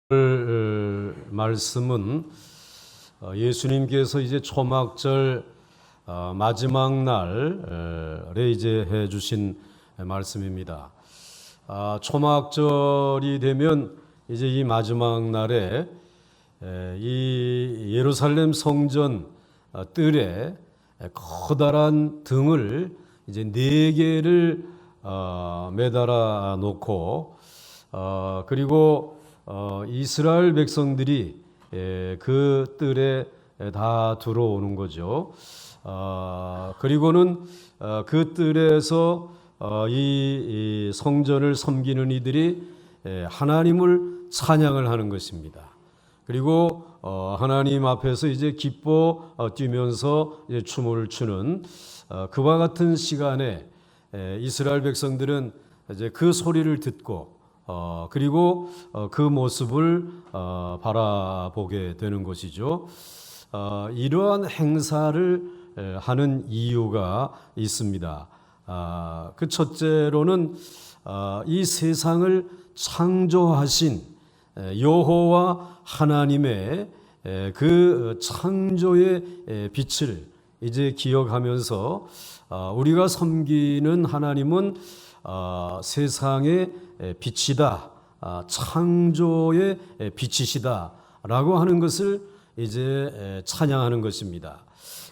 오늘 말씀은 예수님께서 이제 초막절 마지막 날에 이제 해주신 말씀입니다. 초막절이 되면 이제 이 마지막 날에 이 예루살렘 성전 뜰에 커다란 등을 이제 4개를 매달아 놓고 그리고 이스라엘 백성들이 그 뜰에 다 들어오는 거죠. 그리고는 그 뜰에서 이 성전을 섬기는 이들이 하나님을 찬양을 하는 것입니다. 그리고 하나님 앞에서 이제 기뻐 뛰면서 이제 춤을 추는 그와 같은 시간에 이스라엘 백성들은 이제 그 소리를 듣고 그리고 그 모습을 바라보게 되는 것이죠. 이러한 행사를 하는 이유가 있습니다. 그 첫째로는 이 세상을 창조하신 여호와 하나님의 그 창조의 빛을 이제 기억하면서 우리가 섬기는 하나님은 세상의 빛이다, 창조의 빛이시다 라고 하는 것을 이제 찬양하는 것입니다.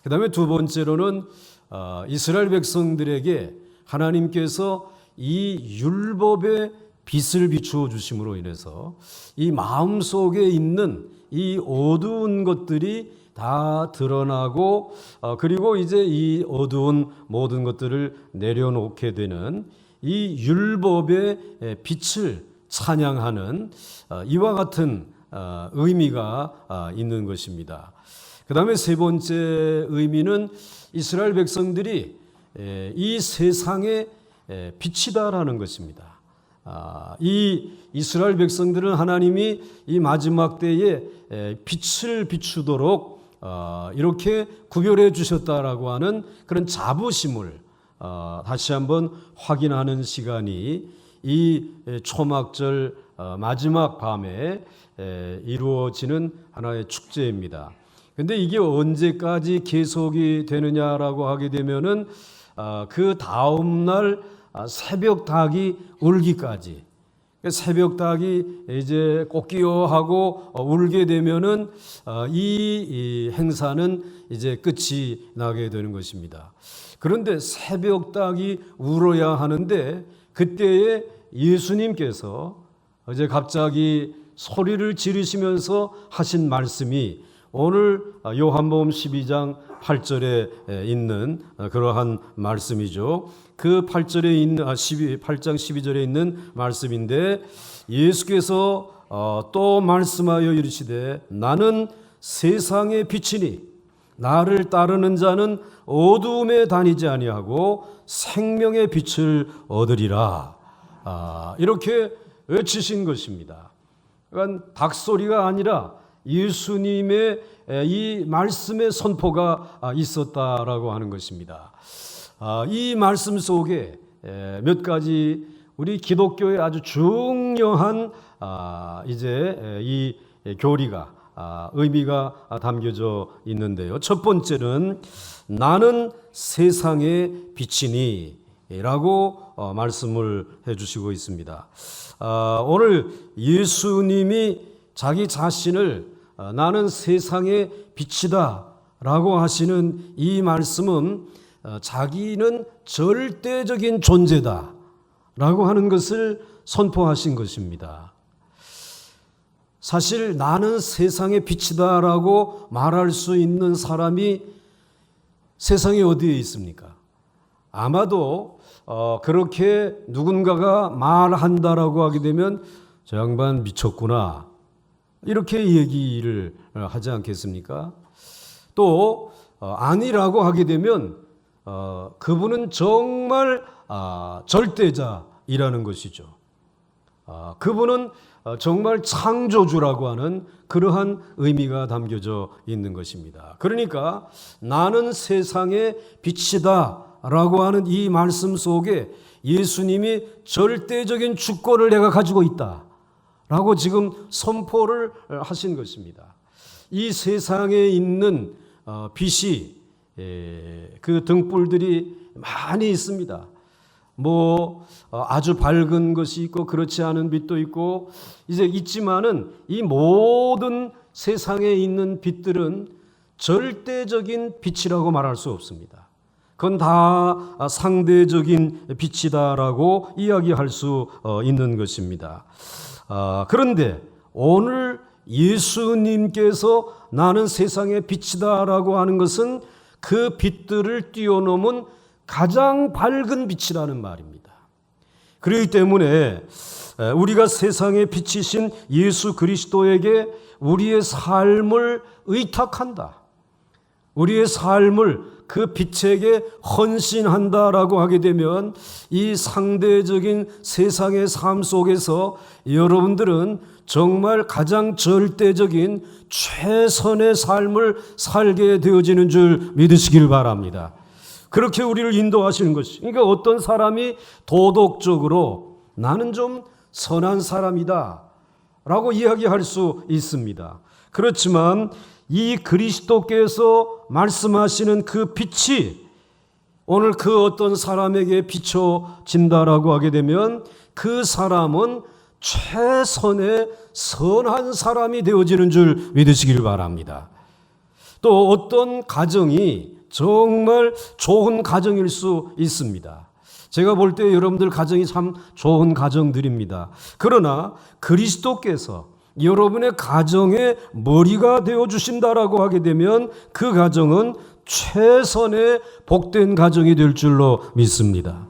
그 다음에 두 번째로는 이스라엘 백성들에게 하나님께서 이 율법의 빛을 비추어 주심으로 인해서 이 마음속에 있는 이 어두운 것들이 다 드러나고 그리고 이제 이 어두운 모든 것들을 내려놓게 되는 이 율법의 빛을 찬양하는 이와 같은 의미가 있는 것입니다. 그 다음에 세 번째 의미는 이스라엘 백성들이 이 세상의 빛이다라는 것입니다. 이 이스라엘 백성들은 하나님이 이 마지막 때에 빛을 비추도록 이렇게 구별해 주셨다라고 하는 그런 자부심을 다시 한번 확인하는 시간이 이 초막절 마지막 밤에 이루어지는 하나의 축제입니다. 근데 이게 언제까지 계속이 되느냐라고 하게 되면은 그 다음 날 새벽 닭이 울기까지, 새벽 닭이 이제 꽃기어하고 울게 되면은 이 행사는 이제 끝이 나게 되는 것입니다. 그런데 새벽 닭이 울어야 하는데 그때에 예수님께서 이제 갑자기 소리를 지르시면서 하신 말씀이 오늘 요한복음 12장 8절에 있는 그러한 말씀이죠. 그 8절에 있는 8장 12절에 있는 말씀인데 예수께서 또 말씀하여 이르시되 나는 세상의 빛이니 나를 따르는 자는 어두움에 다니지 아니하고 생명의 빛을 얻으리라. 이렇게 외치신 것입니다. 그러니까 닭소리가 아니라 예수님의 이 말씀의 선포가 있었다라고 하는 것입니다. 이 말씀 속에 몇 가지 우리 기독교의 아주 중요한 이제 이 교리가 의미가 담겨져 있는데요. 첫 번째는 나는 세상의 빛이니 라고 말씀을 해주시고 있습니다. 오늘 예수님이 자기 자신을 나는 세상의 빛이다 라고 하시는 이 말씀은 자기는 절대적인 존재다 라고 하는 것을 선포하신 것입니다. 사실 나는 세상의 빛이다 라고 말할 수 있는 사람이 세상에 어디에 있습니까? 아마도 그렇게 누군가가 말한다라고 하게 되면 저 양반 미쳤구나 이렇게 얘기를 하지 않겠습니까? 또 아니라고 하게 되면 그분은 정말 절대자이라는 것이죠. 그분은 정말 창조주라고 하는 그러한 의미가 담겨져 있는 것입니다. 그러니까 나는 세상의 빛이다 라고 하는 이 말씀 속에 예수님이 절대적인 주권을 내가 가지고 있다 라고 지금 선포를 하신 것입니다. 이 세상에 있는 빛이 그 등불들이 많이 있습니다. 아주 밝은 것이 있고 그렇지 않은 빛도 있고 이제 있지만은 이 모든 세상에 있는 빛들은 절대적인 빛이라고 말할 수 없습니다. 그건 다 상대적인 빛이다라고 이야기할 수 있는 것입니다. 그런데 오늘 예수님께서 나는 세상의 빛이다라고 하는 것은 그 빛들을 뛰어넘은 가장 밝은 빛이라는 말입니다. 그렇기 때문에 우리가 세상의 빛이신 예수 그리스도에게 우리의 삶을 의탁한다. 우리의 삶을 그 빛에게 헌신한다라고 하게 되면 이 상대적인 세상의 삶 속에서 여러분들은 정말 가장 절대적인 최선의 삶을 살게 되어지는 줄 믿으시길 바랍니다. 그렇게 우리를 인도하시는 것이. 그러니까 어떤 사람이 도덕적으로 나는 좀 선한 사람이다 라고 이야기할 수 있습니다. 그렇지만 이 그리스도께서 말씀하시는 그 빛이 오늘 그 어떤 사람에게 비춰진다라고 하게 되면 그 사람은 최선의 선한 사람이 되어지는 줄 믿으시길 바랍니다. 또 어떤 가정이 정말 좋은 가정일 수 있습니다. 제가 볼 때 여러분들 가정이 참 좋은 가정들입니다. 그러나 그리스도께서 여러분의 가정의 머리가 되어주신다라고 하게 되면 그 가정은 최선의 복된 가정이 될 줄로 믿습니다.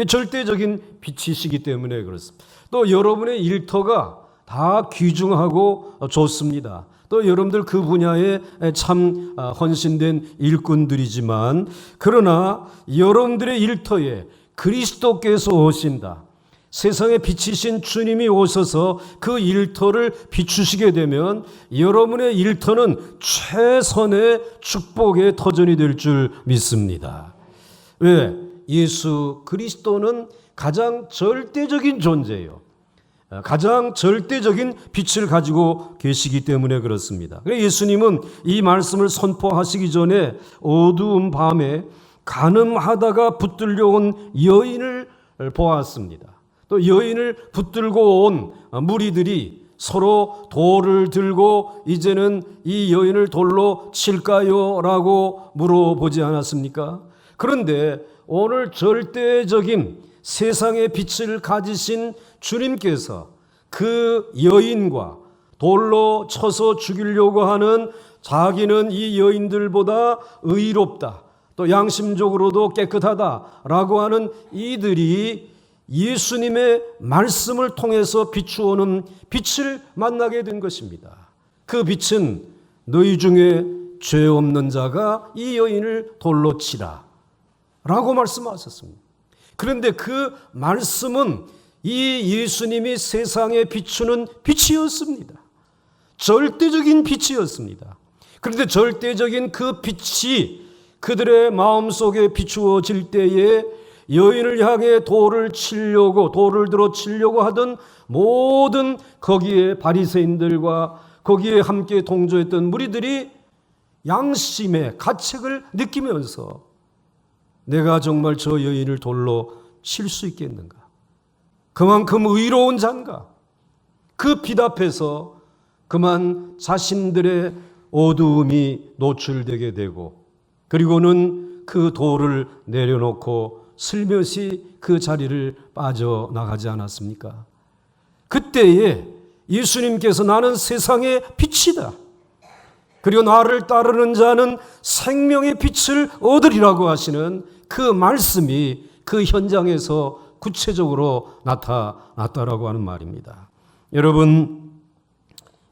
절대적인 빛이시기 때문에 그렇습니다. 또 여러분의 일터가 다 귀중하고 좋습니다. 또 여러분들 그 분야에 참 헌신된 일꾼들이지만 그러나 여러분들의 일터에 그리스도께서 오신다. 세상에 비치신 주님이 오셔서 그 일터를 비추시게 되면 여러분의 일터는 최선의 축복의 터전이 될 줄 믿습니다. 왜? 예수 그리스도는 가장 절대적인 존재예요. 가장 절대적인 빛을 가지고 계시기 때문에 그렇습니다. 예수님은 이 말씀을 선포하시기 전에 어두운 밤에 가늠하다가 붙들려 온 여인을 보았습니다. 또 여인을 붙들고 온 무리들이 서로 돌을 들고 이제는 이 여인을 돌로 칠까요? 라고 물어보지 않았습니까? 그런데 오늘 절대적인 세상의 빛을 가지신 주님께서 그 여인과 돌로 쳐서 죽이려고 하는 자기는 이 여인들보다 의롭다, 또 양심적으로도 깨끗하다라고 하는 이들이 예수님의 말씀을 통해서 비추어오는 빛을 만나게 된 것입니다. 그 빛은 너희 중에 죄 없는 자가 이 여인을 돌로 치라 라고 말씀하셨습니다. 그런데 그 말씀은 이 예수님이 세상에 비추는 빛이었습니다. 절대적인 빛이었습니다. 그런데 절대적인 그 빛이 그들의 마음속에 비추어질 때에 여인을 향해 돌을 들어 치려고 하던 모든 거기에 바리새인들과 거기에 함께 동조했던 무리들이 양심의 가책을 느끼면서 내가 정말 저 여인을 돌로 칠 수 있겠는가? 그만큼 의로운 잔가? 그 빛 앞에서 그만 자신들의 어두움이 노출되게 되고 그리고는 그 돌을 내려놓고 슬며시 그 자리를 빠져나가지 않았습니까? 그때에 예수님께서 나는 세상의 빛이다. 그리고 나를 따르는 자는 생명의 빛을 얻으리라고 하시는 그 말씀이 그 현장에서 구체적으로 나타났다라고 하는 말입니다. 여러분,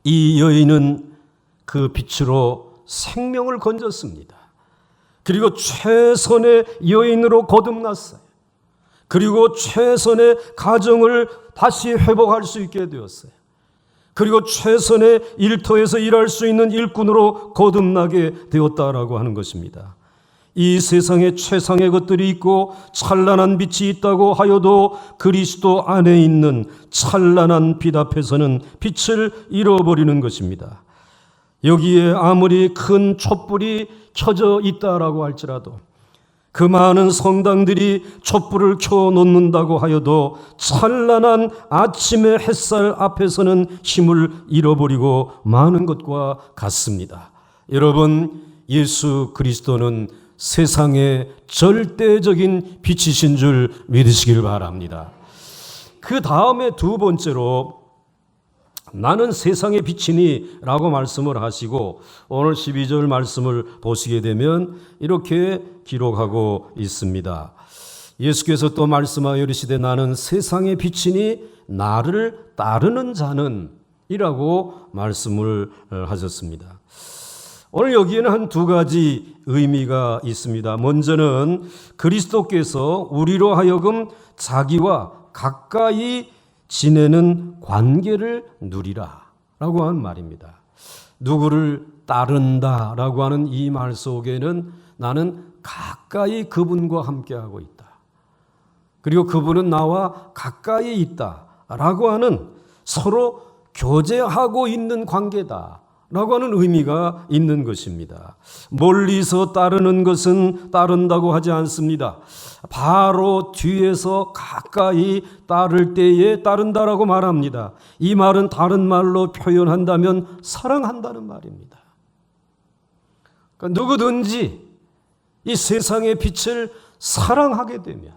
이 여인은 그 빛으로 생명을 건졌습니다. 그리고 최선의 여인으로 거듭났어요. 그리고 최선의 가정을 다시 회복할 수 있게 되었어요. 그리고 최선의 일터에서 일할 수 있는 일꾼으로 거듭나게 되었다라고 하는 것입니다. 이 세상에 최상의 것들이 있고 찬란한 빛이 있다고 하여도 그리스도 안에 있는 찬란한 빛 앞에서는 빛을 잃어버리는 것입니다. 여기에 아무리 큰 촛불이 켜져 있다라고 할지라도, 그 많은 성당들이 촛불을 켜놓는다고 하여도 찬란한 아침의 햇살 앞에서는 힘을 잃어버리고 마는 것과 같습니다. 여러분, 예수 그리스도는 세상의 절대적인 빛이신 줄 믿으시길 바랍니다. 그 다음에 두 번째로 나는 세상의 빛이니 라고 말씀을 하시고, 오늘 12절 말씀을 보시게 되면 이렇게 기록하고 있습니다. 예수께서 또 말씀하여 이르시되 나는 세상의 빛이니 나를 따르는 자는 이라고 말씀을 하셨습니다. 오늘 여기에는 한 두 가지 의미가 있습니다. 먼저는 그리스도께서 우리로 하여금 자기와 가까이 지내는 관계를 누리라 라고 하는 말입니다. 누구를 따른다 라고 하는 이 말 속에는 나는 가까이 그분과 함께하고 있다, 그리고 그분은 나와 가까이 있다 라고 하는 서로 교제하고 있는 관계다 라고 하는 의미가 있는 것입니다. 멀리서 따르는 것은 따른다고 하지 않습니다. 바로 뒤에서 가까이 따를 때에 따른다라고 말합니다. 이 말은 다른 말로 표현한다면 사랑한다는 말입니다. 그러니까 누구든지 이 세상의 빛을 사랑하게 되면,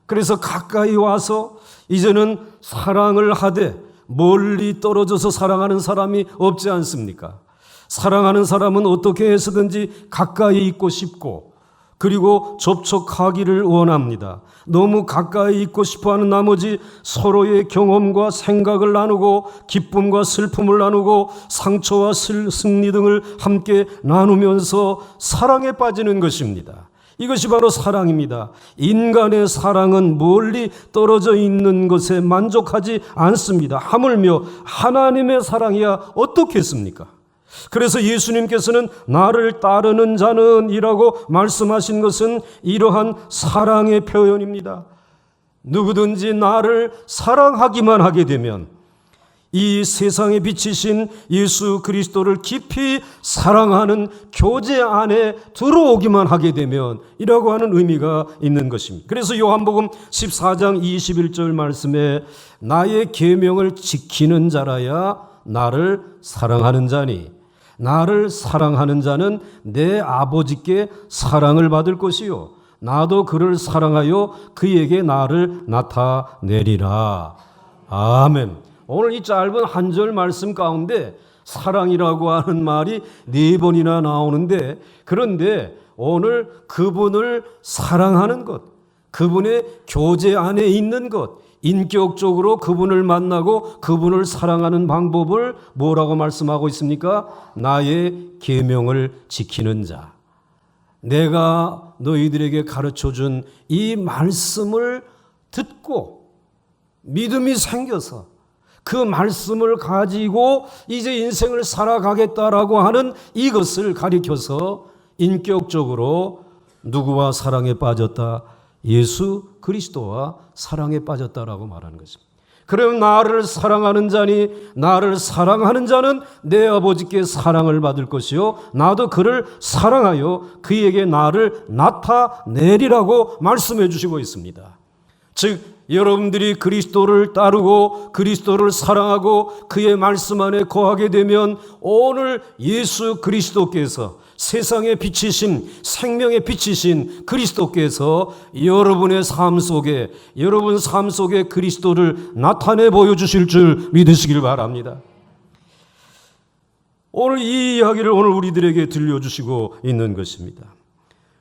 그래서 가까이 와서 이제는 사랑을 하되 멀리 떨어져서 사랑하는 사람이 없지 않습니까? 사랑하는 사람은 어떻게 해서든지 가까이 있고 싶고, 그리고 접촉하기를 원합니다. 너무 가까이 있고 싶어하는 나머지 서로의 경험과 생각을 나누고 기쁨과 슬픔을 나누고 상처와 승리 등을 함께 나누면서 사랑에 빠지는 것입니다. 이것이 바로 사랑입니다. 인간의 사랑은 멀리 떨어져 있는 것에 만족하지 않습니다. 하물며 하나님의 사랑이야 어떻겠습니까? 그래서 예수님께서는 나를 따르는 자는 이라고 말씀하신 것은 이러한 사랑의 표현입니다. 누구든지 나를 사랑하기만 하게 되면, 이 세상에 비치신 예수 그리스도를 깊이 사랑하는 교제 안에 들어오기만 하게 되면 이라고 하는 의미가 있는 것입니다. 그래서 요한복음 14장 21절 말씀에 나의 계명을 지키는 자라야 나를 사랑하는 자니 나를 사랑하는 자는 내 아버지께 사랑을 받을 것이요 나도 그를 사랑하여 그에게 나를 나타내리라. 아멘. 오늘 이 짧은 한 절 말씀 가운데 사랑이라고 하는 말이 4번이나 나오는데, 그런데 오늘 그분을 사랑하는 것, 그분의 교제 안에 있는 것, 인격적으로 그분을 만나고 그분을 사랑하는 방법을 뭐라고 말씀하고 있습니까? 나의 계명을 지키는 자. 내가 너희들에게 가르쳐준 이 말씀을 듣고 믿음이 생겨서 그 말씀을 가지고 이제 인생을 살아가겠다라고 하는 이것을 가리켜서 인격적으로 누구와 사랑에 빠졌다? 예수 그리스도와 사랑에 빠졌다라고 말하는 것입니다. 그럼 나를 사랑하는 자니 나를 사랑하는 자는 내 아버지께 사랑을 받을 것이요 나도 그를 사랑하여 그에게 나를 나타내리라고 말씀해 주시고 있습니다. 즉 여러분들이 그리스도를 따르고 그리스도를 사랑하고 그의 말씀 안에 거하게 되면 오늘 예수 그리스도께서 세상의 빛이신 생명의 빛이신 그리스도께서 여러분의 삶 속에 여러분 삶 속에 그리스도를 나타내 보여주실 줄 믿으시길 바랍니다. 오늘 이 이야기를 오늘 우리들에게 들려주시고 있는 것입니다.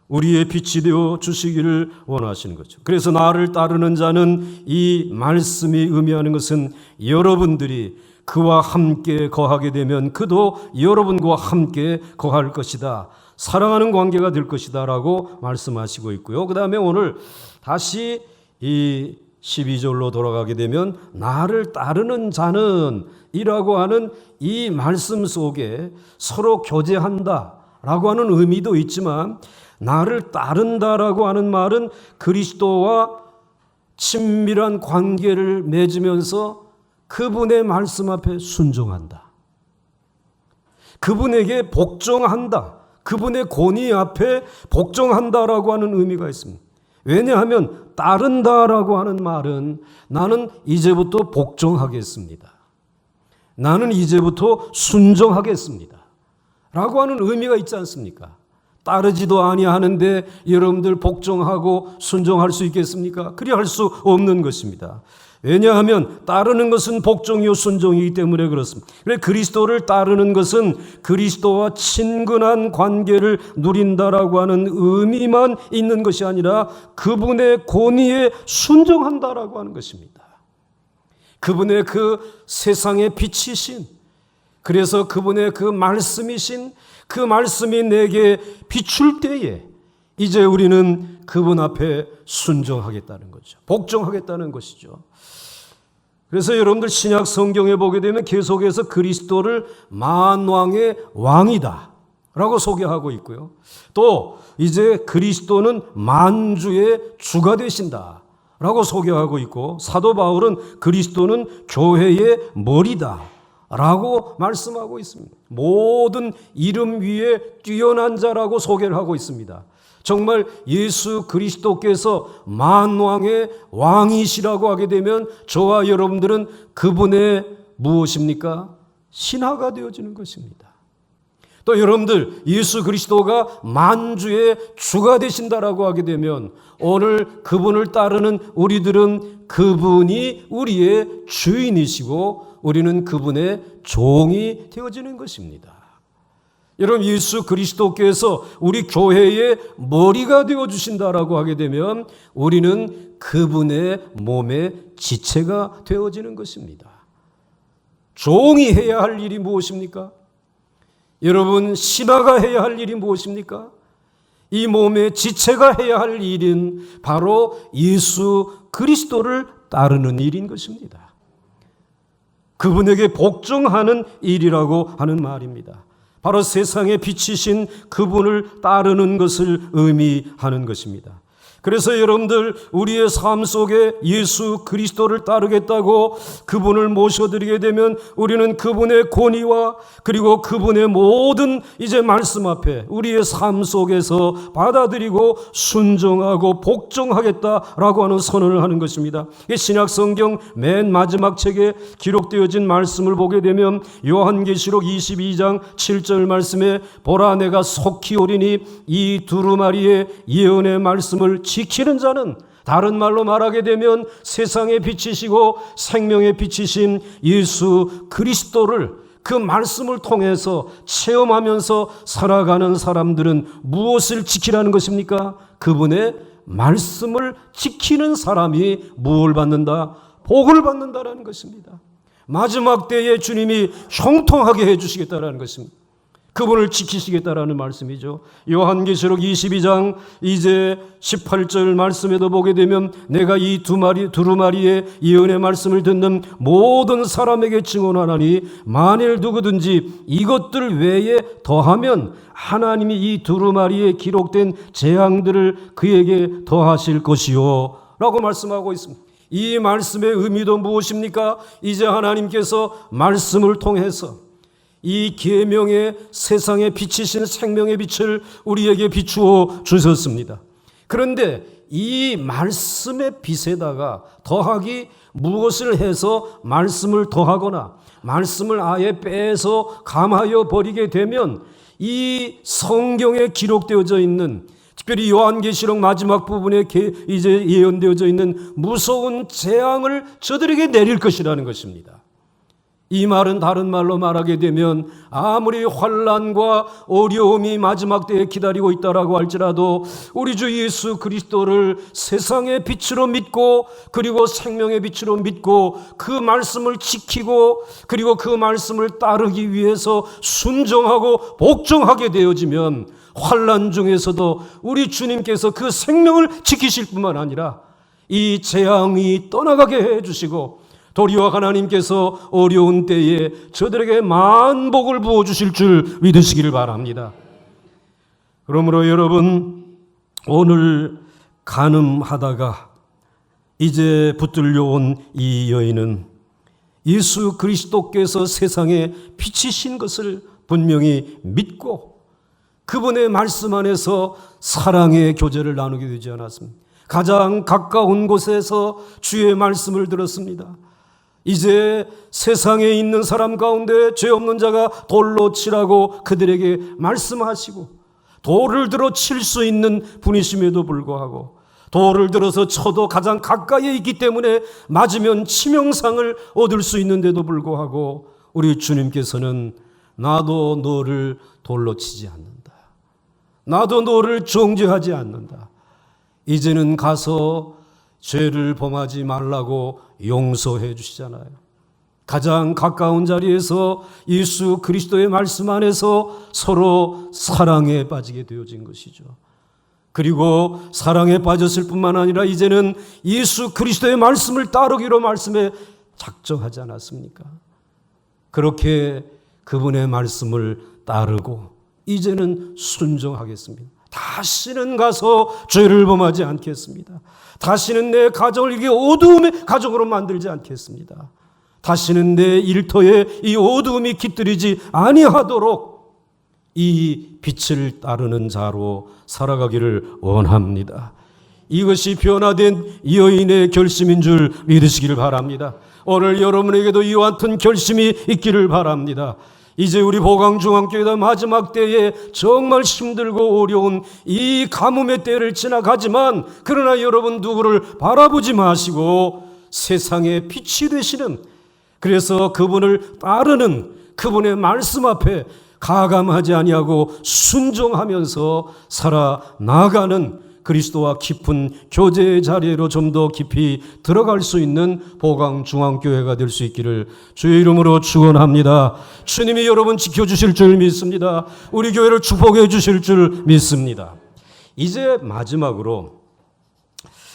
우리의 빛이 되어 주시기를 원하시는 거죠. 그래서 나를 따르는 자는 이 말씀이 의미하는 것은 여러분들이 그와 함께 거하게 되면 그도 여러분과 함께 거할 것이다. 사랑하는 관계가 될 것이다 라고 말씀하시고 있고요. 그 다음에 오늘 다시 이 12절로 돌아가게 되면 나를 따르는 자는 이라고 하는 이 말씀 속에 서로 교제한다 라고 하는 의미도 있지만 나를 따른다라고 하는 말은 그리스도와 친밀한 관계를 맺으면서 그분의 말씀 앞에 순종한다. 그분에게 복종한다. 그분의 권위 앞에 복종한다라고 하는 의미가 있습니다. 왜냐하면 따른다라고 하는 말은 나는 이제부터 복종하겠습니다. 나는 이제부터 순종하겠습니다. 라고 하는 의미가 있지 않습니까? 따르지도 아니하는데 여러분들 복종하고 순종할 수 있겠습니까? 그리할 수 없는 것입니다. 왜냐하면 따르는 것은 복종이요 순종이기 때문에 그렇습니다. 그래서 그리스도를 따르는 것은 그리스도와 친근한 관계를 누린다라고 하는 의미만 있는 것이 아니라 그분의 권위에 순종한다라고 하는 것입니다. 그분의 그 세상의 빛이신, 그래서 그분의 그 말씀이신, 그 말씀이 내게 비출 때에 이제 우리는 그분 앞에 순종하겠다는 거죠. 복종하겠다는 것이죠. 그래서 여러분들 신약 성경에 보게 되면 계속해서 그리스도를 만왕의 왕이다 라고 소개하고 있고요. 또 이제 그리스도는 만주의 주가 되신다 라고 소개하고 있고, 사도 바울은 그리스도는 교회의 머리다 라고 말씀하고 있습니다. 모든 이름 위에 뛰어난 자라고 소개를 하고 있습니다. 정말 예수 그리스도께서 만왕의 왕이시라고 하게 되면 저와 여러분들은 그분의 무엇입니까? 신하가 되어지는 것입니다. 또 여러분들 예수 그리스도가 만주의 주가 되신다라고 하게 되면 오늘 그분을 따르는 우리들은 그분이 우리의 주인이시고 우리는 그분의 종이 되어지는 것입니다. 여러분 예수 그리스도께서 우리 교회의 머리가 되어주신다라고 하게 되면 우리는 그분의 몸의 지체가 되어지는 것입니다. 종이 해야 할 일이 무엇입니까? 여러분 신하가 해야 할 일이 무엇입니까? 이 몸의 지체가 해야 할 일은 바로 예수 그리스도를 따르는 일인 것입니다. 그분에게 복종하는 일이라고 하는 말입니다. 바로 세상의 빛이신 그분을 따르는 것을 의미하는 것입니다. 그래서 여러분들 우리의 삶 속에 예수 그리스도를 따르겠다고 그분을 모셔드리게 되면 우리는 그분의 권위와 그리고 그분의 모든 이제 말씀 앞에 우리의 삶 속에서 받아들이고 순종하고 복종하겠다라고 하는 선언을 하는 것입니다. 신약 성경 맨 마지막 책에 기록되어진 말씀을 보게 되면 요한계시록 22장 7절 말씀에 보라 내가 속히 오리니 이 두루마리의 예언의 말씀을 지키는 자는, 다른 말로 말하게 되면 세상의 빛이시고 생명의 빛이신 예수 그리스도를 그 말씀을 통해서 체험하면서 살아가는 사람들은 무엇을 지키라는 것입니까? 그분의 말씀을 지키는 사람이 무엇을 받는다? 복을 받는다라는 것입니다. 마지막 때에 주님이 형통하게 해주시겠다라는 것입니다. 그분을 지키시겠다라는 말씀이죠. 요한계시록 22장 이제 18절 말씀에도 보게 되면 내가 이 두루마리의 예언의 말씀을 듣는 모든 사람에게 증언하나니 만일 누구든지 이것들 외에 더하면 하나님이 이 두루마리에 기록된 재앙들을 그에게 더하실 것이요 라고 말씀하고 있습니다. 이 말씀의 의미도 무엇입니까? 이제 하나님께서 말씀을 통해서 이 계명의 세상의 빛이신 생명의 빛을 우리에게 비추어 주셨습니다. 그런데 이 말씀의 빛에다가 더하기 무엇을 해서 말씀을 더하거나 말씀을 아예 빼서 감하여 버리게 되면 이 성경에 기록되어져 있는, 특별히 요한계시록 마지막 부분에 이제 예언되어져 있는 무서운 재앙을 저들에게 내릴 것이라는 것입니다. 이 말은 다른 말로 말하게 되면 아무리 환난과 어려움이 마지막 때에 기다리고 있다라고 할지라도 우리 주 예수 그리스도를 세상의 빛으로 믿고 그리고 생명의 빛으로 믿고 그 말씀을 지키고 그리고 그 말씀을 따르기 위해서 순종하고 복종하게 되어지면 환난 중에서도 우리 주님께서 그 생명을 지키실 뿐만 아니라 이 재앙이 떠나가게 해주시고 도리어 하나님께서 어려운 때에 저들에게 만복을 부어주실 줄 믿으시기를 바랍니다. 그러므로 여러분, 오늘 간음하다가 이제 붙들려 온 이 여인은 예수 그리스도께서 세상에 빛이신 것을 분명히 믿고 그분의 말씀 안에서 사랑의 교제를 나누게 되지 않았습니다. 가장 가까운 곳에서 주의 말씀을 들었습니다. 이제 세상에 있는 사람 가운데 죄 없는 자가 돌로 치라고 그들에게 말씀하시고, 돌을 들어 칠 수 있는 분이심에도 불구하고 돌을 들어서 쳐도 가장 가까이에 있기 때문에 맞으면 치명상을 얻을 수 있는데도 불구하고 우리 주님께서는 나도 너를 돌로 치지 않는다, 나도 너를 정죄하지 않는다, 이제는 가서 죄를 범하지 말라고 용서해 주시잖아요. 가장 가까운 자리에서 예수 그리스도의 말씀 안에서 서로 사랑에 빠지게 되어진 것이죠. 그리고 사랑에 빠졌을 뿐만 아니라 이제는 예수 그리스도의 말씀을 따르기로 말씀에 작정하지 않았습니까? 그렇게 그분의 말씀을 따르고 이제는 순종하겠습니다. 다시는 가서 죄를 범하지 않겠습니다. 다시는 내 가정을 이게 어두움의 가정으로 만들지 않겠습니다. 다시는 내 일터에 이 어두움이 깃들이지 아니하도록 이 빛을 따르는 자로 살아가기를 원합니다. 이것이 변화된 여인의 결심인 줄 믿으시기를 바랍니다. 오늘 여러분에게도 이와 같은 결심이 있기를 바랍니다. 이제 우리 보강중앙교회가 마지막 때에 정말 힘들고 어려운 이 가뭄의 때를 지나가지만, 그러나 여러분 누구를 바라보지 마시고 세상의 빛이 되시는, 그래서 그분을 따르는 그분의 말씀 앞에 가감하지 아니하고 순종하면서 살아나가는 그리스도와 깊은 교제의 자리로 좀 더 깊이 들어갈 수 있는 보강중앙교회가 될 수 있기를 주의 이름으로 축원합니다. 주님이 여러분 지켜주실 줄 믿습니다. 우리 교회를 축복해 주실 줄 믿습니다. 이제 마지막으로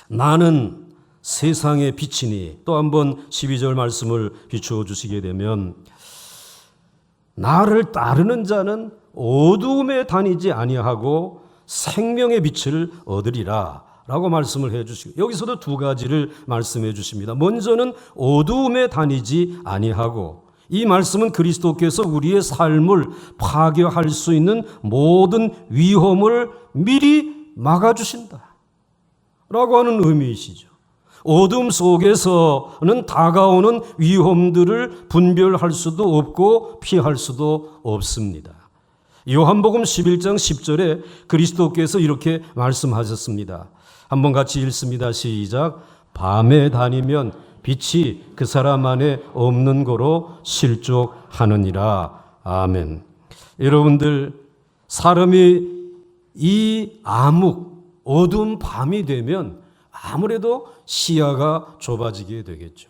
나는 세상의 빛이니, 또 한번 12절 말씀을 비추어 주시게 되면, 나를 따르는 자는 어두움에 다니지 아니하고 생명의 빛을 얻으리라 라고 말씀을 해 주시고, 여기서도 두 가지를 말씀해 주십니다. 먼저는 어두움에 다니지 아니하고, 이 말씀은 그리스도께서 우리의 삶을 파괴할 수 있는 모든 위험을 미리 막아주신다 라고 하는 의미이시죠. 어둠 속에서는 다가오는 위험들을 분별할 수도 없고 피할 수도 없습니다. 요한복음 11장 10절에 그리스도께서 이렇게 말씀하셨습니다. 한번 같이 읽습니다. 시작. 밤에 다니면 빛이 그 사람 안에 없는 거로 실족하느니라. 아멘. 여러분들, 사람이 이 암흑, 어두운 밤이 되면 아무래도 시야가 좁아지게 되겠죠.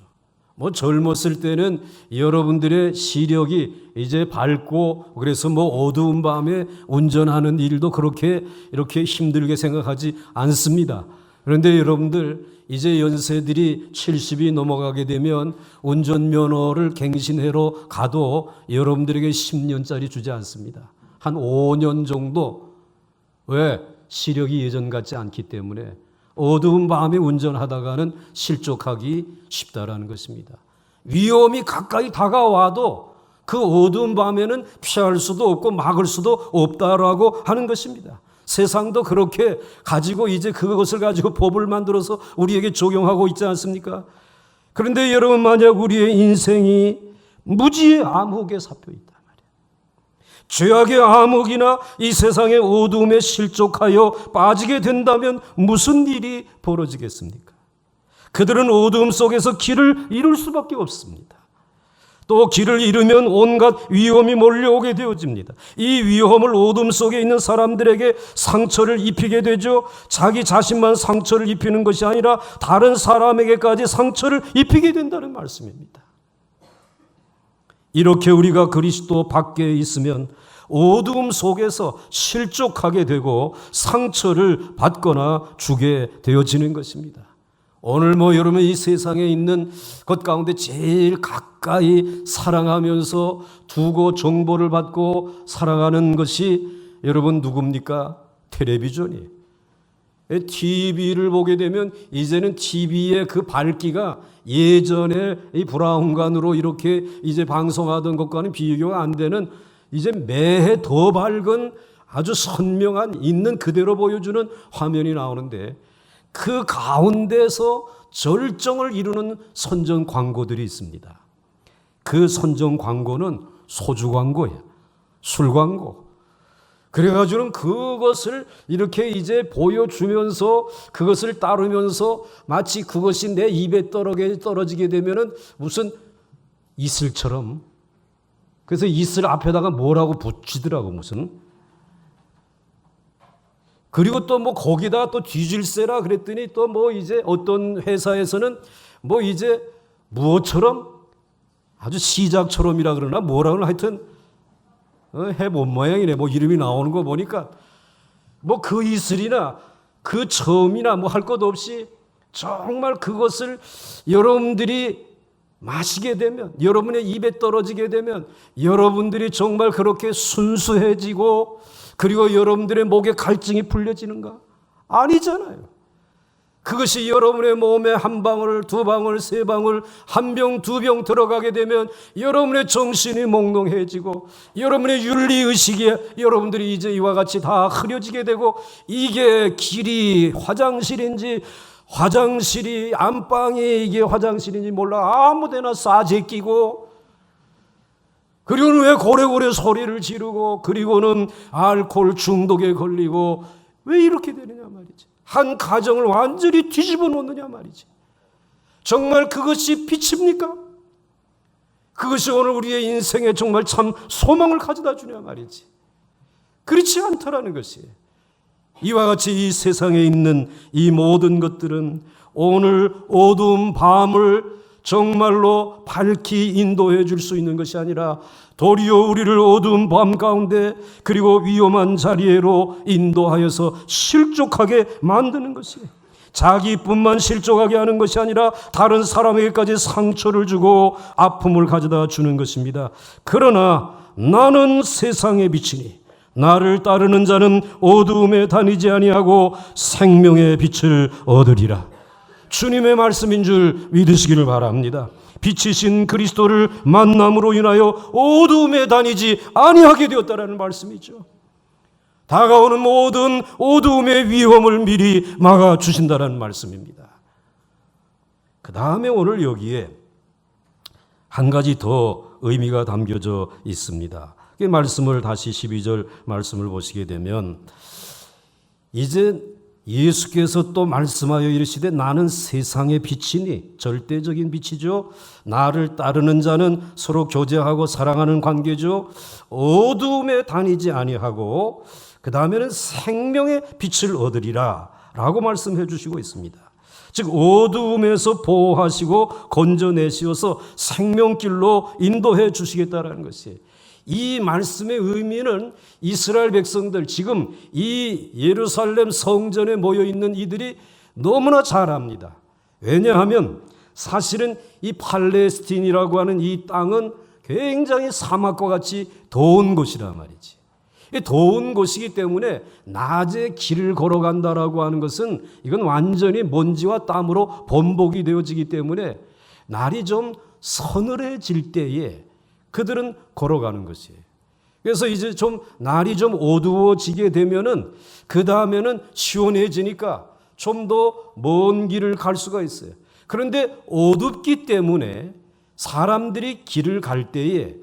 젊었을 때는 여러분들의 시력이 이제 밝고, 그래서 어두운 밤에 운전하는 일도 그렇게 이렇게 힘들게 생각하지 않습니다. 그런데 여러분들, 이제 연세들이 70이 넘어가게 되면 운전면허를 갱신하러 가도 여러분들에게 10년짜리 주지 않습니다. 한 5년 정도. 왜? 시력이 예전 같지 않기 때문에 어두운 밤에 운전하다가는 실족하기 쉽다라는 것입니다. 위험이 가까이 다가와도 그 어두운 밤에는 피할 수도 없고 막을 수도 없다라고 하는 것입니다. 세상도 그렇게 가지고 이제 그것을 가지고 법을 만들어서 우리에게 적용하고 있지 않습니까? 그런데 여러분, 만약 우리의 인생이 무지의 암흑에 잡혀 있다, 죄악의 암흑이나 이 세상의 어두움에 실족하여 빠지게 된다면 무슨 일이 벌어지겠습니까? 그들은 어두움 속에서 길을 잃을 수밖에 없습니다. 또 길을 잃으면 온갖 위험이 몰려오게 되어집니다. 이 위험을 어둠 속에 있는 사람들에게 상처를 입히게 되죠. 자기 자신만 상처를 입히는 것이 아니라 다른 사람에게까지 상처를 입히게 된다는 말씀입니다. 이렇게 우리가 그리스도 밖에 있으면 어두움 속에서 실족하게 되고 상처를 받거나 주게 되어지는 것입니다. 오늘 여러분, 이 세상에 있는 것 가운데 제일 가까이 사랑하면서 두고 정보를 받고 살아가는 것이 여러분 누굽니까? 텔레비전이. TV를 보게 되면 이제는 TV의 그 밝기가 예전에 이 브라운관으로 이렇게 이제 방송하던 것과는 비교가 안 되는 이제 매해 더 밝은 아주 선명한 있는 그대로 보여주는 화면이 나오는데 그 가운데서 절정을 이루는 선전 광고들이 있습니다. 그 선전 광고는 소주 광고예요. 술 광고. 그래가지고는 그것을 이렇게 이제 보여주면서 그것을 따르면서 마치 그것이 내 입에 떨어지게 되면은 무슨 이슬처럼, 그래서 이슬 앞에다가 뭐라고 붙이더라고 무슨. 그리고 또 뭐 거기다 또 뒤질세라 그랬더니 또 뭐 이제 어떤 회사에서는 뭐 이제 무엇처럼 아주 시작처럼이라 그러나 뭐라 그러나 하여튼 해본 모양이네. 뭐 이름이 나오는 거 보니까 뭐 그 이슬이나 그 처음이나 뭐 할 것 없이 정말 그것을 여러분들이 마시게 되면, 여러분의 입에 떨어지게 되면 여러분들이 정말 그렇게 순수해지고 그리고 여러분들의 목에 갈증이 풀려지는가? 아니잖아요. 그것이 여러분의 몸에 한 방울, 두 방울, 세 방울, 한 병, 두 병 들어가게 되면 여러분의 정신이 몽롱해지고 여러분의 윤리의식이 여러분들이 이제 이와 같이 다 흐려지게 되고 이게 길이 화장실인지 화장실이 안방이 이게 화장실인지 몰라 아무데나 싸제 끼고 그리고는 왜 고래고래 소리를 지르고 그리고는 알코올 중독에 걸리고 왜 이렇게 되느냐 말이지. 한 가정을 완전히 뒤집어 놓느냐 말이지. 정말 그것이 빛입니까? 그것이 오늘 우리의 인생에 정말 참 소망을 가져다 주냐 말이지. 그렇지 않다라는 것이. 이와 같이 이 세상에 있는 이 모든 것들은 오늘 어두운 밤을 정말로 밝히 인도해 줄 수 있는 것이 아니라 도리어 우리를 어두운 밤 가운데 그리고 위험한 자리로 인도하여서 실족하게 만드는 것이에요. 자기뿐만 실족하게 하는 것이 아니라 다른 사람에게까지 상처를 주고 아픔을 가져다 주는 것입니다. 그러나 나는 세상의 빛이니 나를 따르는 자는 어두움에 다니지 아니하고 생명의 빛을 얻으리라. 주님의 말씀인 줄 믿으시기를 바랍니다. 빛이신 그리스도를 만남으로 인하여 어두움에 다니지 아니하게 되었다라는 말씀이죠. 다가오는 모든 어두움의 위험을 미리 막아주신다라는 말씀입니다. 그 다음에 오늘 여기에 한 가지 더 의미가 담겨져 있습니다. 그 말씀을 다시 12절 말씀을 보시게 되면 이제 예수께서 또 말씀하여 이르시되 나는 세상의 빛이니 절대적인 빛이죠. 나를 따르는 자는 서로 교제하고 사랑하는 관계죠. 어두움에 다니지 아니하고 그 다음에는 생명의 빛을 얻으리라 라고 말씀해 주시고 있습니다. 즉 어두움에서 보호하시고 건져내시어서 생명길로 인도해 주시겠다라는 것이에요. 이 말씀의 의미는 이스라엘 백성들 지금 이 예루살렘 성전에 모여있는 이들이 너무나 잘 압니다. 왜냐하면 사실은 이 팔레스틴이라고 하는 이 땅은 굉장히 사막과 같이 더운 곳이란 말이지. 더운 곳이기 때문에 낮에 길을 걸어간다라고 하는 것은 이건 완전히 먼지와 땀으로 범벅이 되어지기 때문에 날이 좀 서늘해질 때에 그들은 걸어가는 것이에요. 그래서 이제 좀 날이 좀 어두워지게 되면은 그 다음에는 시원해지니까 좀 더 먼 길을 갈 수가 있어요. 그런데 어둡기 때문에 사람들이 길을 갈 때에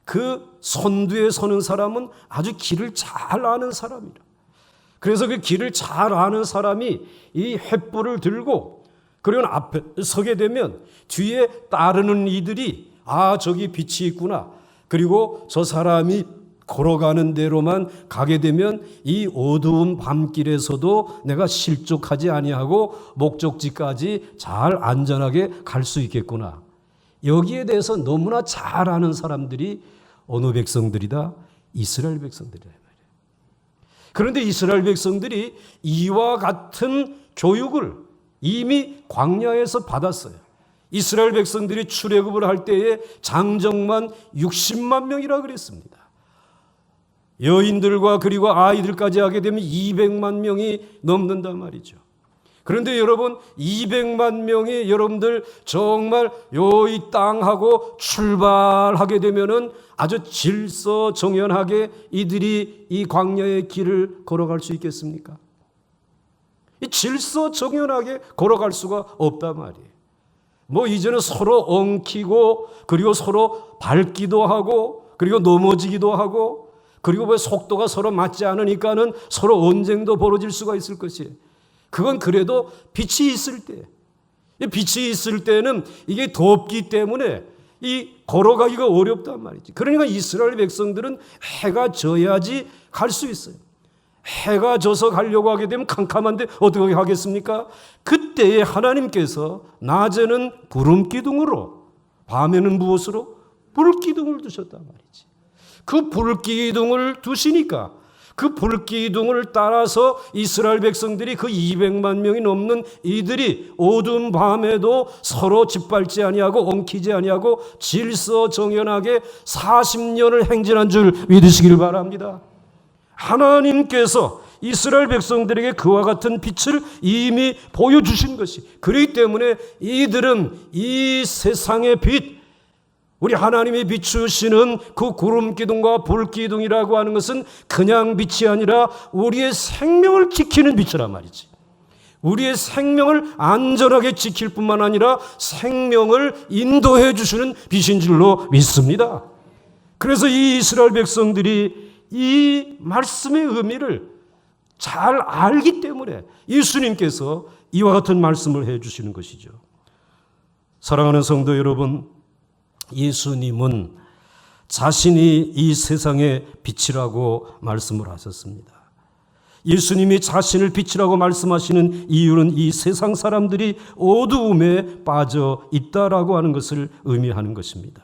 그 선두에 서는 사람은 아주 길을 잘 아는 사람이라. 그래서 그 길을 잘 아는 사람이 이 횃불을 들고 그리고 앞에 서게 되면 뒤에 따르는 이들이 아 저기 빛이 있구나. 그리고 저 사람이 걸어가는 대로만 가게 되면 이 어두운 밤길에서도 내가 실족하지 아니하고 목적지까지 잘 안전하게 갈 수 있겠구나. 여기에 대해서 너무나 잘 아는 사람들이 어느 백성들이다? 이스라엘 백성들이다. 그런데 이스라엘 백성들이 이와 같은 교육을 이미 광야에서 받았어요. 이스라엘 백성들이 출애굽을 할 때에 장정만 60만 명이라 그랬습니다. 여인들과 그리고 아이들까지 하게 되면 200만 명이 넘는단 말이죠. 그런데 여러분, 200만 명이 여러분들 정말 이 땅하고 출발하게 되면은 아주 질서정연하게 이들이 이 광야의 길을 걸어갈 수 있겠습니까? 이 질서정연하게 걸어갈 수가 없단 말이에요. 뭐 이제는 서로 엉키고 그리고 서로 밟기도 하고 그리고 넘어지기도 하고 그리고 왜 속도가 서로 맞지 않으니까는 서로 언쟁도 벌어질 수가 있을 것이에요. 그건 그래도 빛이 있을 때, 빛이 있을 때는 이게 덥기 때문에 이 걸어가기가 어렵단 말이지. 그러니까 이스라엘 백성들은 해가 져야지 갈 수 있어요. 해가 져서 가려고 하게 되면 캄캄한데 어떻게 하겠습니까? 그때에 하나님께서 낮에는 구름 기둥으로, 밤에는 무엇으로? 불기둥을 두셨단 말이지. 그 불기둥을 두시니까 그 불기둥을 따라서 이스라엘 백성들이 그 200만 명이 넘는 이들이 어두운 밤에도 서로 짓밟지 아니하고 엉키지 아니하고 질서정연하게 40년을 행진한 줄 믿으시길 바랍니다. 하나님께서 이스라엘 백성들에게 그와 같은 빛을 이미 보여주신 것이, 그렇기 때문에 이들은 이 세상의 빛, 우리 하나님이 비추시는 그 구름기둥과 불기둥이라고 하는 것은 그냥 빛이 아니라 우리의 생명을 지키는 빛이란 말이지. 우리의 생명을 안전하게 지킬 뿐만 아니라 생명을 인도해 주시는 빛인 줄로 믿습니다. 그래서 이 이스라엘 백성들이 이 말씀의 의미를 잘 알기 때문에 예수님께서 이와 같은 말씀을 해 주시는 것이죠. 사랑하는 성도 여러분, 예수님은 자신이 이 세상의 빛이라고 말씀을 하셨습니다. 예수님이 자신을 빛이라고 말씀하시는 이유는 이 세상 사람들이 어두움에 빠져 있다라고 하는 것을 의미하는 것입니다.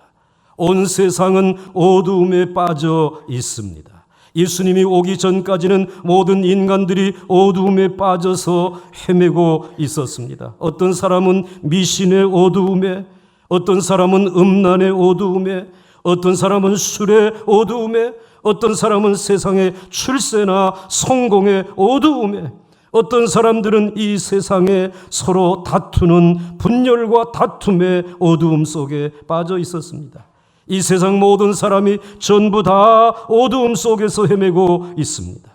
온 세상은 어두움에 빠져 있습니다. 예수님이 오기 전까지는 모든 인간들이 어두움에 빠져서 헤매고 있었습니다. 어떤 사람은 미신의 어두움에, 어떤 사람은 음란의 어두움에, 어떤 사람은 술의 어두움에, 어떤 사람은 세상의 출세나 성공의 어두움에, 어떤 사람들은 이 세상에 서로 다투는 분열과 다툼의 어두움 속에 빠져 있었습니다. 이 세상 모든 사람이 전부 다 어두움 속에서 헤매고 있습니다.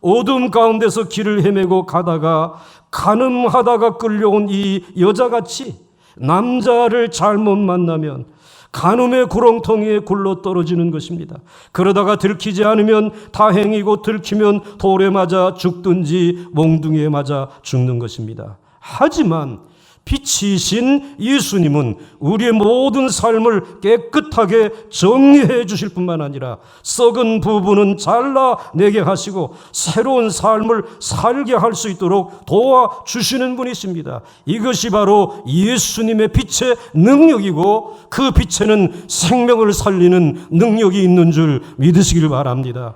어두움 가운데서 길을 헤매고 가다가 간음하다가 끌려온 이 여자같이 남자를 잘못 만나면 간음의 구렁텅이에 굴러 떨어지는 것입니다. 그러다가 들키지 않으면 다행이고 들키면 돌에 맞아 죽든지 몽둥이에 맞아 죽는 것입니다. 하지만 빛이신 예수님은 우리의 모든 삶을 깨끗하게 정리해 주실 뿐만 아니라 썩은 부분은 잘라내게 하시고 새로운 삶을 살게 할 수 있도록 도와주시는 분이십니다. 이것이 바로 예수님의 빛의 능력이고 그 빛에는 생명을 살리는 능력이 있는 줄 믿으시길 바랍니다.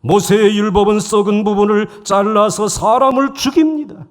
모세의 율법은 썩은 부분을 잘라서 사람을 죽입니다.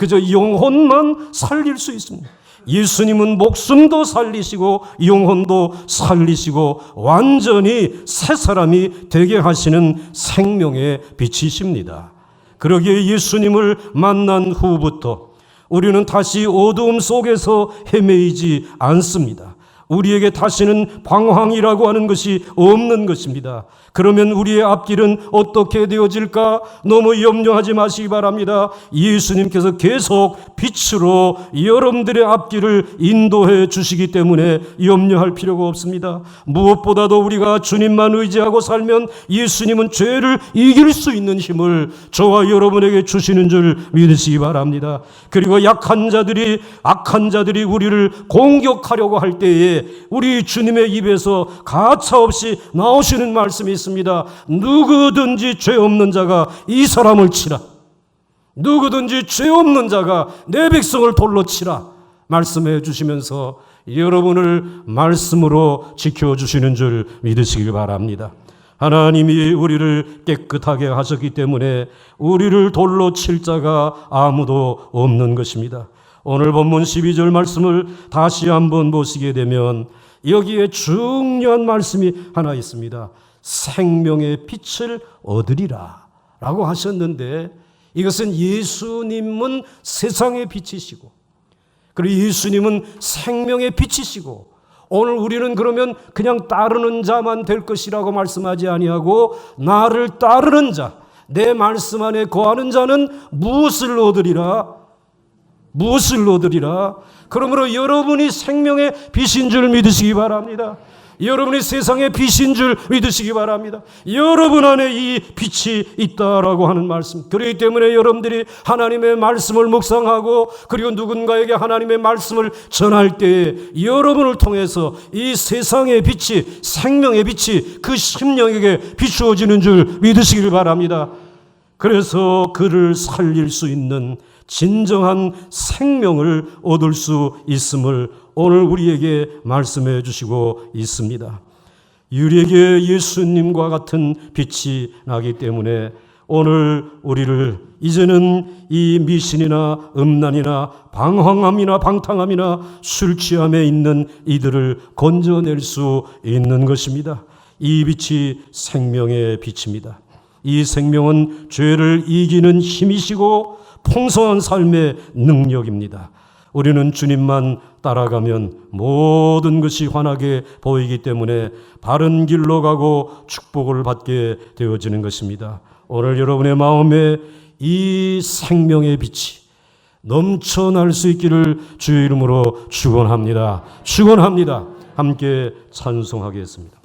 그저 영혼만 살릴 수 있습니다. 예수님은 목숨도 살리시고 영혼도 살리시고 완전히 새 사람이 되게 하시는 생명의 빛이십니다. 그러기에 예수님을 만난 후부터 우리는 다시 어두움 속에서 헤매이지 않습니다. 우리에게 다시는 방황이라고 하는 것이 없는 것입니다. 그러면 우리의 앞길은 어떻게 되어질까? 너무 염려하지 마시기 바랍니다. 예수님께서 계속 빛으로 여러분들의 앞길을 인도해 주시기 때문에 염려할 필요가 없습니다. 무엇보다도 우리가 주님만 의지하고 살면 예수님은 죄를 이길 수 있는 힘을 저와 여러분에게 주시는 줄 믿으시기 바랍니다. 그리고 약한 자들이, 악한 자들이 우리를 공격하려고 할 때에 우리 주님의 입에서 가차없이 나오시는 말씀이 있습니다. 누구든지 죄 없는 자가 이 사람을 치라. 누구든지 죄 없는 자가 내 백성을 돌로 치라. 말씀해 주시면서 여러분을 말씀으로 지켜주시는 줄 믿으시길 바랍니다. 하나님이 우리를 깨끗하게 하셨기 때문에 우리를 돌로 칠 자가 아무도 없는 것입니다. 오늘 본문 12절 말씀을 다시 한번 보시게 되면 여기에 중요한 말씀이 하나 있습니다. 생명의 빛을 얻으리라 라고 하셨는데, 이것은 예수님은 세상의 빛이시고, 그리고 예수님은 생명의 빛이시고, 오늘 우리는 그러면 그냥 따르는 자만 될 것이라고 말씀하지 아니하고, 나를 따르는 자, 내 말씀 안에 거하는 자는 무엇을 얻으리라? 무엇을 얻으리라? 그러므로 여러분이 생명의 빛인 줄 믿으시기 바랍니다. 여러분이 세상의 빛인 줄 믿으시기 바랍니다. 여러분 안에 이 빛이 있다라고 하는 말씀. 그렇기 때문에 여러분들이 하나님의 말씀을 묵상하고, 그리고 누군가에게 하나님의 말씀을 전할 때에 여러분을 통해서 이 세상의 빛이, 생명의 빛이 그 심령에게 비추어지는 줄 믿으시길 바랍니다. 그래서 그를 살릴 수 있는 진정한 생명을 얻을 수 있음을 오늘 우리에게 말씀해 주시고 있습니다. 우리에게 예수님과 같은 빛이 나기 때문에 오늘 우리를 이제는 이 미신이나 음란이나 방황함이나 방탕함이나 술 취함에 있는 이들을 건져낼 수 있는 것입니다. 이 빛이 생명의 빛입니다. 이 생명은 죄를 이기는 힘이시고 풍성한 삶의 능력입니다. 우리는 주님만 따라가면 모든 것이 환하게 보이기 때문에 바른 길로 가고 축복을 받게 되어지는 것입니다. 오늘 여러분의 마음에 이 생명의 빛이 넘쳐날 수 있기를 주의 이름으로 축원합니다. 축원합니다. 함께 찬송하겠습니다.